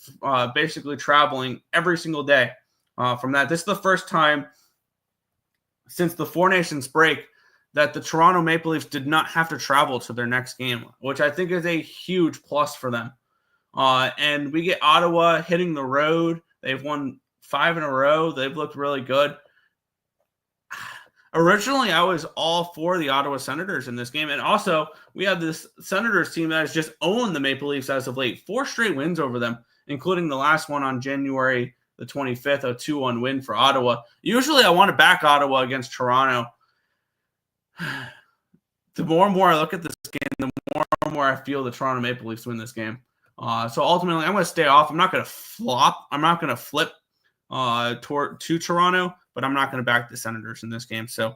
basically traveling every single day from that. This is the first time since the Four Nations break that the Toronto Maple Leafs did not have to travel to their next game, which I think is a huge plus for them. And we get Ottawa hitting the road. They've won 5 in a row. They've looked really good. Originally, I was all for the Ottawa Senators in this game. And also, we have this Senators team that has just owned the Maple Leafs as of late. 4 straight wins over them, including the last one on January the 25th, a 2-1 win for Ottawa. Usually, I want to back Ottawa against Toronto. The more and more I look at this game, the more and more I feel the Toronto Maple Leafs win this game. So ultimately, I'm going to stay off. I'm not going to flop. I'm not going to flip to Toronto, but I'm not going to back the Senators in this game. So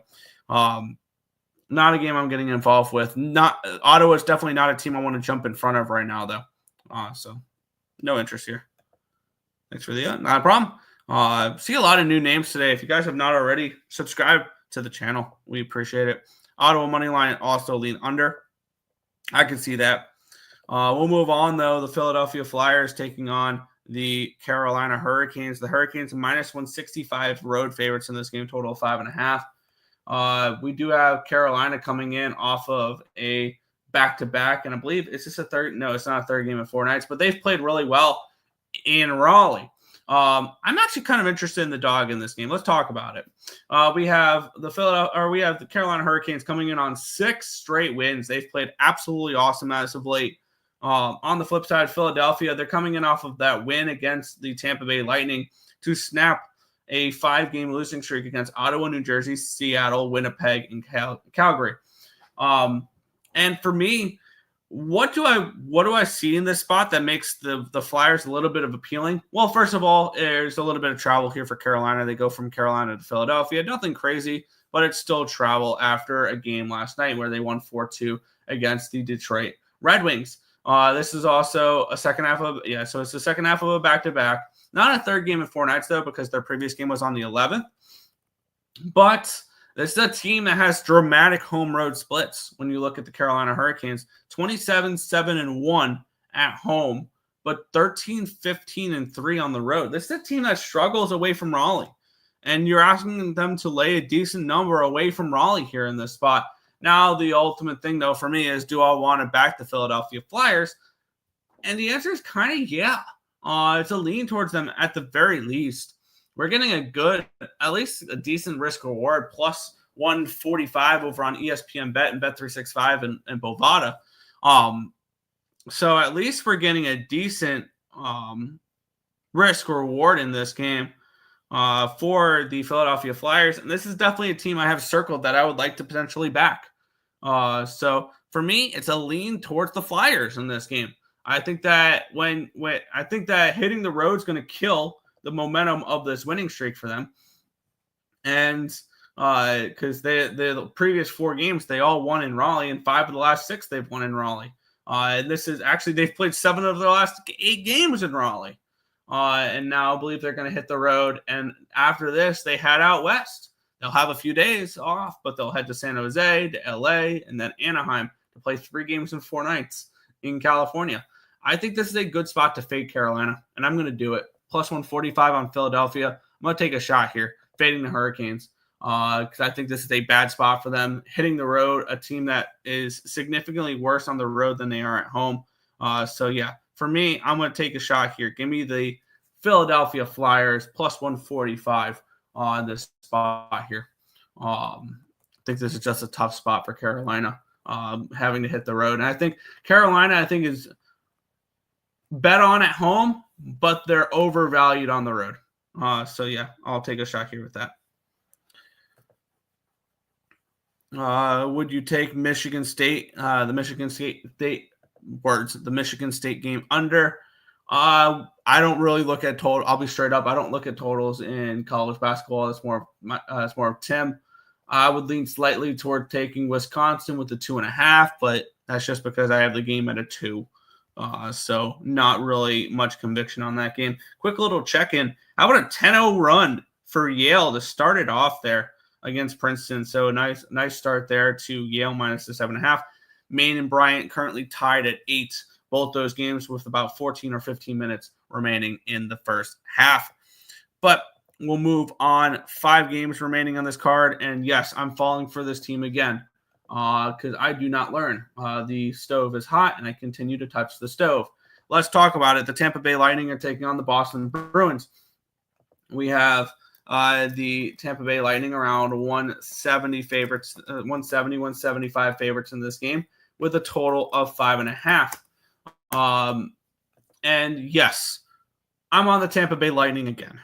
not a game I'm getting involved with. Ottawa is definitely not a team I want to jump in front of right now, though. So no interest here. Thanks for the not a problem. See a lot of new names today. If you guys have not already, subscribe to the channel. We appreciate it. Ottawa money line also lean under. I can see that. We'll move on, though. The Philadelphia Flyers taking on the Carolina Hurricanes. The Hurricanes -165 road favorites in this game, total of 5.5. We do have Carolina coming in off of a back-to-back, and I believe is this a third? No, it's not a third game in 4 nights, but they've played really well in Raleigh. I'm actually kind of interested in the dog in this game. Let's talk about it. We have the Carolina Hurricanes coming in on 6 straight wins. They've played absolutely awesome as of late. On the flip side, Philadelphia, they're coming in off of that win against the Tampa Bay Lightning to snap a 5-game losing streak against Ottawa, New Jersey, Seattle, Winnipeg, and Calgary. And for me, what do I see in this spot that makes the Flyers a little bit of appealing? Well, first of all, there's a little bit of travel here for Carolina. They go from Carolina to Philadelphia. Nothing crazy, but it's still travel after a game last night where they won 4-2 against the Detroit Red Wings. This is also a second half of so it's the second half of a back-to-back. Not a third game in 4 nights, though, because their previous game was on the 11th. But This is a team that has dramatic home road splits. When you look at the Carolina Hurricanes, 27-7-1 at home, but 13-15-3 on the road. This is a team that struggles away from Raleigh. And you're asking them to lay a decent number away from Raleigh here in this spot. Now, the ultimate thing, though, for me is, do I want to back the Philadelphia Flyers? And the answer is kind of yeah. It's a lean towards them at the very least. We're getting a good, at least a decent risk reward, plus 145 over on ESPN Bet and Bet365 and Bovada. So at least we're getting a decent risk reward in this game for the Philadelphia Flyers. And this is definitely a team I have circled that I would like to potentially back. So for me, it's a lean towards the Flyers in this game. I think that when I think that hitting the road is going to kill the momentum of this winning streak for them. And because the previous 4 games, they all won in Raleigh, and 5 of the last 6 they've won in Raleigh. And this is actually, they've played 7 of their last 8 games in Raleigh. And now I believe they're going to hit the road. And after this, they head out west. They'll have a few days off, but they'll head to San Jose, to LA, and then Anaheim to play 3 games in 4 nights in California. I think this is a good spot to fade Carolina, and I'm going to do it. Plus 145 on Philadelphia. I'm going to take a shot here, fading the Hurricanes, because I think this is a bad spot for them. Hitting the road, a team that is significantly worse on the road than they are at home. So, yeah, for me, I'm going to take a shot here. Give me the Philadelphia Flyers plus 145 on this spot here. I think this is just a tough spot for Carolina, having to hit the road. And I think Carolina, is bet on at home, but they're overvalued on the road. So, yeah, I'll take a shot here with that. Would you take Michigan State, the Michigan State game under? I don't really look at total. I'll be straight up. I don't look at totals in college basketball. It's more of Tim. I would lean slightly toward taking Wisconsin with the 2.5, but that's just because I have the game at a 2. So not really much conviction on that game. Quick little check-in. How about a 10-0 run for Yale to start it off there against Princeton? So nice start there to Yale minus the 7.5. Maine and Bryant currently tied at 8. Both those games with about 14 or 15 minutes remaining in the first half. But we'll move on. 5 games remaining on this card. And yes, I'm falling for this team again. Because I do not learn. The stove is hot, and I continue to touch the stove. Let's talk about it. The Tampa Bay Lightning are taking on the Boston Bruins. We have the Tampa Bay Lightning around 170 favorites, 170, 175 favorites in this game with a total of 5.5. And yes, I'm on the Tampa Bay Lightning again.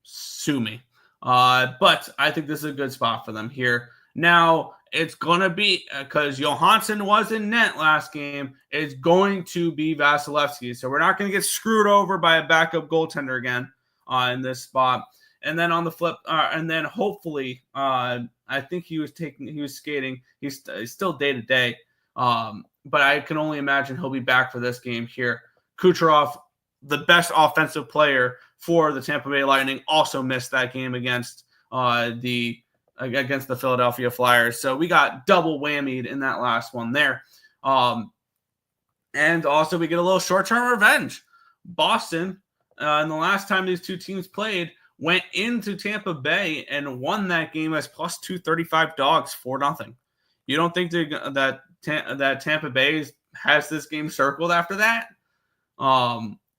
Sue me. But I think this is a good spot for them here. Now, it's going to be, because Johansson was in net last game, it's going to be Vasilevsky. So we're not going to get screwed over by a backup goaltender again in this spot. And then on the flip, and then hopefully, I think he was skating. He's still day to day. But I can only imagine he'll be back for this game here. Kucherov, the best offensive player for the Tampa Bay Lightning, also missed that game against the Philadelphia Flyers. So we got double whammied in that last one there. And also we get a little short-term revenge. Boston, and the last time these two teams played, went into Tampa Bay and won that game as plus 235 dogs 4-0. You don't think that Tampa Bay has this game circled after that?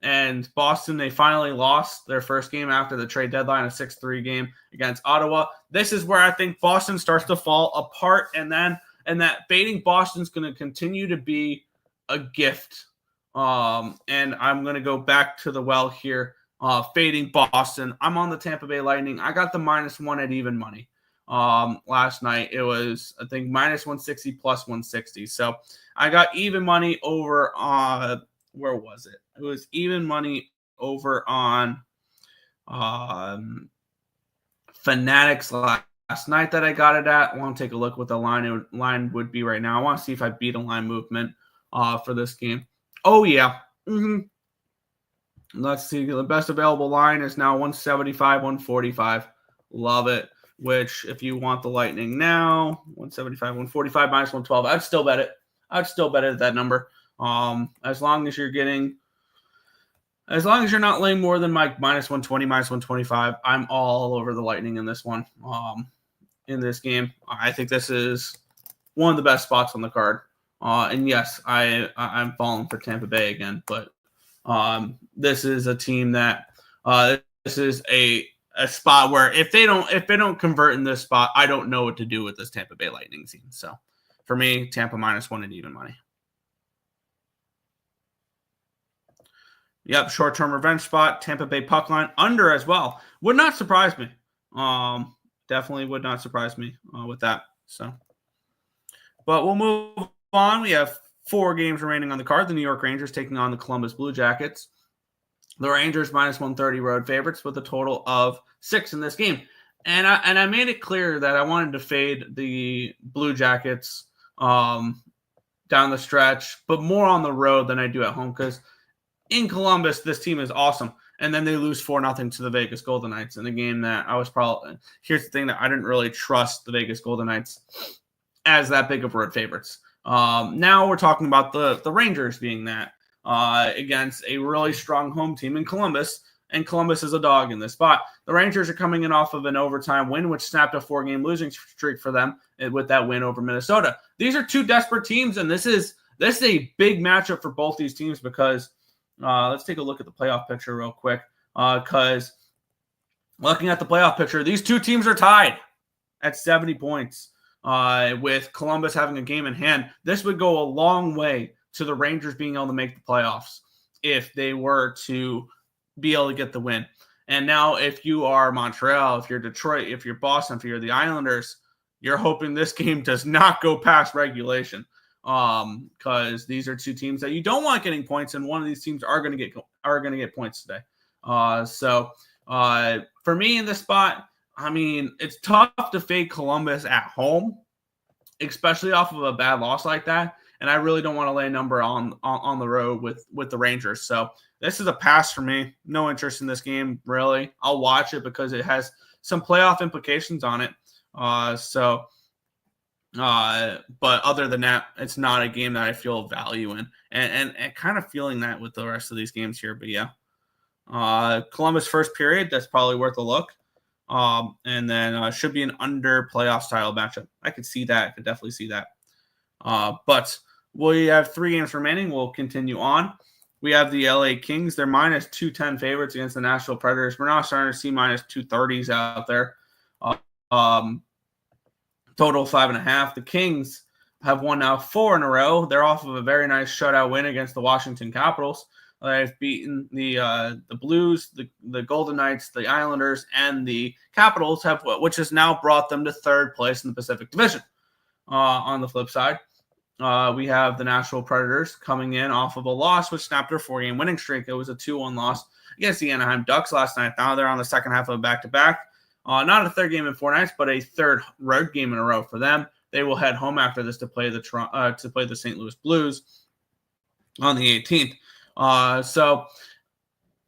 And Boston, they finally lost their first game after the trade deadline, a 6-3 game against Ottawa. This is where I think Boston starts to fall apart, and that fading Boston's going to continue to be a gift. And I'm going to go back to the well here, fading Boston. I'm on the Tampa Bay Lightning. I got the -1 at even money. Last night it was, I think, -160 plus 160. So I got even money over where was it? It was even money over on Fanatics last night that I got it at. I want to take a look what the line would be right now. I want to see if I beat a line movement for this game. Oh, yeah. Let's see. The best available line is now 175, 145. Love it. which if you want the Lightning now, 175, 145 minus 112, I'd still bet it. I'd still bet it at that number. As long as you're not laying more than like minus 120, minus 125, I'm all over the Lightning in this one. In this game, I think this is one of the best spots on the card. And yes, I'm falling for Tampa Bay again, but this is a team that this is a spot where if they don't convert in this spot, I don't know what to do with this Tampa Bay Lightning team. So for me, Tampa -1 and even money. Yep, short-term revenge spot, Tampa Bay puck line under as well. Would not surprise me. Definitely would not surprise me with that. So, but we'll move on. We have 4 games remaining on the card. The New York Rangers taking on the Columbus Blue Jackets. The Rangers -130 road favorites with a total of 6 in this game. And I made it clear that I wanted to fade the Blue Jackets down the stretch, but more on the road than I do at home, because in Columbus, this team is awesome. And then they lose 4-0 to the Vegas Golden Knights in the game that here's the thing, that I didn't really trust the Vegas Golden Knights as that big of road favorites. Now we're talking about the Rangers being that against a really strong home team in Columbus, and Columbus is a dog in this spot. The Rangers are coming in off of an overtime win, which snapped a 4-game losing streak for them with that win over Minnesota. These are 2 desperate teams, and this is a big matchup for both these teams because let's take a look at the playoff picture real quick, because looking at the playoff picture, these 2 teams are tied at 70 points. With Columbus having a game in hand, this would go a long way to the Rangers being able to make the playoffs if they were to be able to get the win. And now if you are Montreal, if you're Detroit, if you're Boston, if you're the Islanders, you're hoping this game does not go past regulation, because these are 2 teams that you don't want getting points, and one of these teams are going to get points today. So for me in this spot, I mean, it's tough to fade Columbus at home, especially off of a bad loss like that. And I really don't want to lay a number on the road with the Rangers. So this is a pass for me. No interest in this game, really. I'll watch it because it has some playoff implications on it. But other than that, it's not a game that I feel value in. And kind of feeling that with the rest of these games here. But yeah, Columbus first period, that's probably worth a look. And then should be an under playoff style matchup. I could see that. I could definitely see that. But we have 3 games remaining. We'll continue on. We have the LA Kings. They're -210 favorites against the Nashville Predators. We're now starting to see -230s out there. Total 5.5. The Kings have won now 4 in a row. They're off of a very nice shutout win against the Washington Capitals. They've beaten the Blues, the Golden Knights, the Islanders, and the Capitals, which has now brought them to 3rd place in the Pacific Division. On the flip side, we have the Nashville Predators coming in off of a loss, which snapped their 4-game winning streak. It was a 2-1 loss against the Anaheim Ducks last night. Now they're on the second half of a back-to-back. Not a 3rd game in 4 nights, but a 3rd road game in a row for them. They will head home after this to play the St. Louis Blues on the 18th. So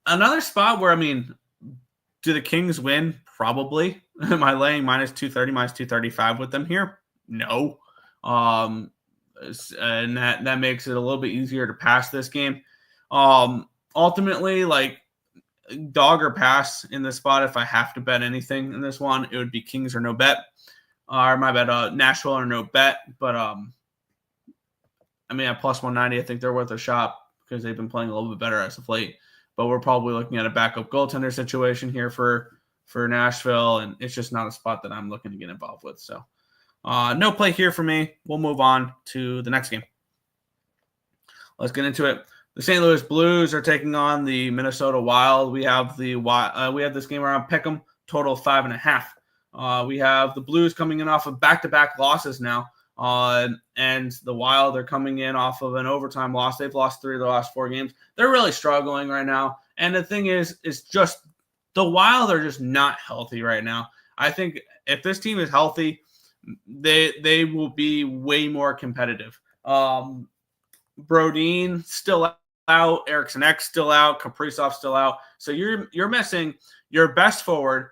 another spot where, I mean, do the Kings win? Probably. Am I laying -230, -235 with them here? No. And that makes it a little bit easier to pass this game. Ultimately, like, dog or pass in this spot. If I have to bet anything in this one, it would be Kings or no bet. Or my bet, Nashville or no bet. But I mean, at +190, I think they're worth a shot because they've been playing a little bit better as of late. But we're probably looking at a backup goaltender situation here for Nashville, and it's just not a spot that I'm looking to get involved with. So no play here for me. We'll move on to the next game. Let's get into it. The St. Louis Blues are taking on the Minnesota Wild. We have this game around Pick'em, total 5.5. We have the Blues coming in off of back-to-back losses now. And the Wild are coming in off of an overtime loss. They've lost 3 of the last 4 games. They're really struggling right now. And the thing is just the Wild are just not healthy right now. I think if this team is healthy, they will be way more competitive. Brodin still out, Eriksson Ek still out, Kaprizov still out. So you're missing your best forward,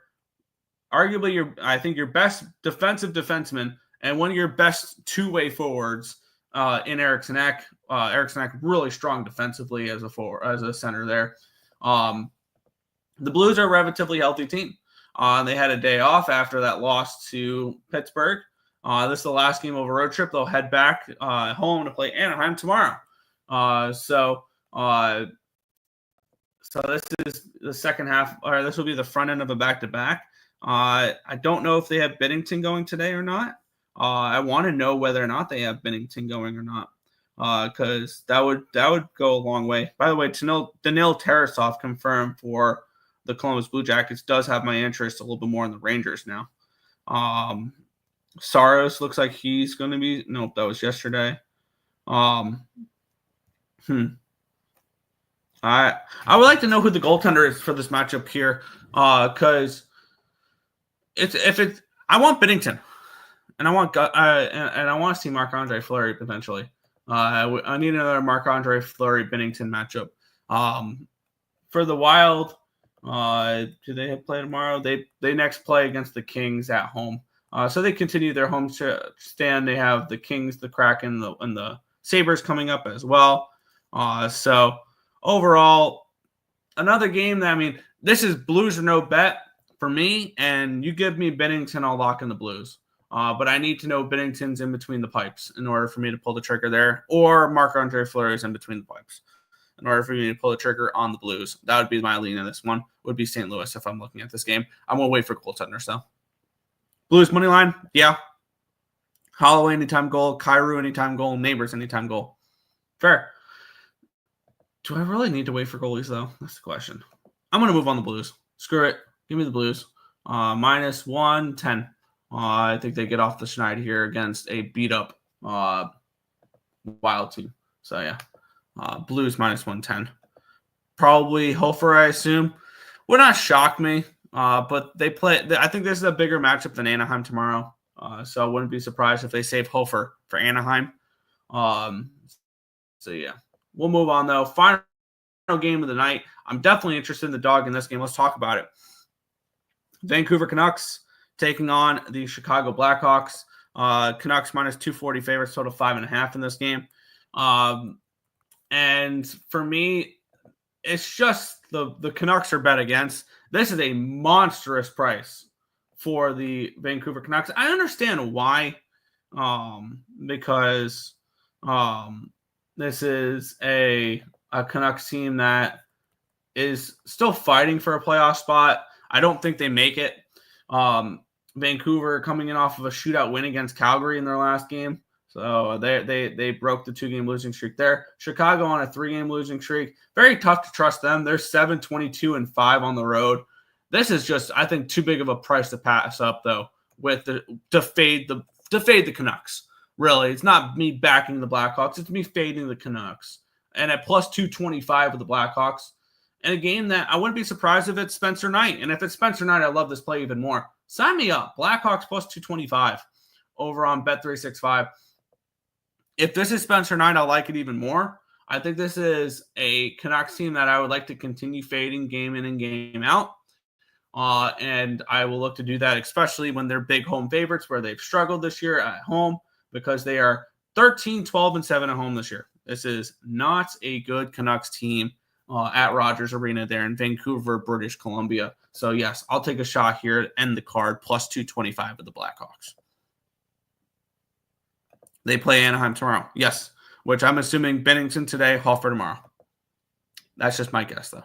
arguably I think your best defensive defenseman and one of your best two-way forwards in Eriksson Ek. Eriksson Ek really strong defensively as a center there. The Blues are a relatively healthy team. They had a day off after that loss to Pittsburgh. This is the last game of a road trip. They'll head back home to play Anaheim tomorrow. So this is the second half, or this will be the front end of a back-to-back. I don't know if they have Binnington going today or not. I want to know whether or not they have Binnington going or not, because that would go a long way. By the way, Danil Tarasov confirmed for the Columbus Blue Jackets. Does have my interest a little bit more in the Rangers now. Saros looks like he's going to be. Nope, that was yesterday. I would like to know who the goaltender is for this matchup here, because I want Binnington, and I want to see Marc-Andre Fleury potentially. I need another Marc-Andre Fleury Binnington matchup. For the Wild, do they play tomorrow? They next play against the Kings at home. So they continue their home stand. They have the Kings, the Kraken, and the Sabres coming up as well. So overall, another game that, this is Blues or no bet for me, and you give me Binnington, I'll lock in the Blues. But I need to know Binnington's in between the pipes in order for me to pull the trigger there, or Marc-Andre Fleury's in between the pipes in order for me to pull the trigger on the Blues. That would be my lean in this one, would be St. Louis if I'm looking at this game. I'm going to wait for goaltenders, though. Blues money line, yeah. Holloway anytime goal, Kyrou anytime goal, Neighbors anytime goal. Fair. Do I really need to wait for goalies, though? That's the question. I'm going to move on the Blues. Screw it. Give me the Blues. Minus 110. I think they get off the schneid here against a beat-up Wild team. So, yeah. Blues minus 110. Probably Hofer, I assume. Would not shock me, but they play. I think this is a bigger matchup than Anaheim tomorrow. So I wouldn't be surprised if they save Hofer for Anaheim. So, yeah. We'll move on, though. Final game of the night. I'm definitely interested in the dog in this game. Let's talk about it. Vancouver Canucks taking on the Chicago Blackhawks. Canucks minus 240 favorites, total 5.5 in this game. And for me, it's just the Canucks are bet against. This is a monstrous price for the Vancouver Canucks. I understand why, because this is a Canucks team that is still fighting for a playoff spot. I don't think they make it. Vancouver coming in off of a shootout win against Calgary in their last game. So they broke the 2-game losing streak there. Chicago on a 3-game losing streak. Very tough to trust them. They're 7-22-5 on the road. This is just, I think, too big of a price to pass up, though, to fade the Canucks. Really, it's not me backing the Blackhawks. It's me fading the Canucks. And at plus 225 with the Blackhawks. And a game that I wouldn't be surprised if it's Spencer Knight. And if it's Spencer Knight, I love this play even more. Sign me up. Blackhawks plus 225 over on Bet365. If this is Spencer Knight, I'll like it even more. I think this is a Canucks team that I would like to continue fading game in and game out. And I will look to do that, especially when they're big home favorites where they've struggled this year at home, because they are 13, 12, and 7 at home this year. This is not a good Canucks team at Rogers Arena there in Vancouver, British Columbia. So, yes, I'll take a shot here to end the card, plus 225 with the Blackhawks. They play Anaheim tomorrow. Yes, which I'm assuming Binnington today, Hofer tomorrow. That's just my guess, though.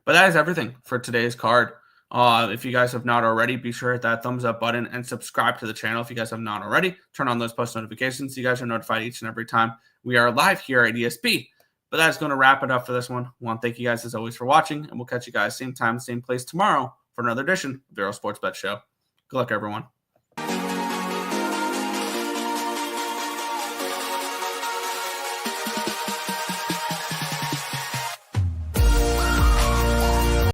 But that is everything for today's card. If you guys have not already, be sure to hit that thumbs up button and subscribe to the channel if you guys have not already. Turn on those post notifications so you guys are notified each and every time we are live here at ESP. But that's going to wrap it up for this one. I want to thank you guys as always for watching, and we'll catch you guys same time, same place tomorrow for another edition of the Earle Sports Bet Show. Good luck, everyone.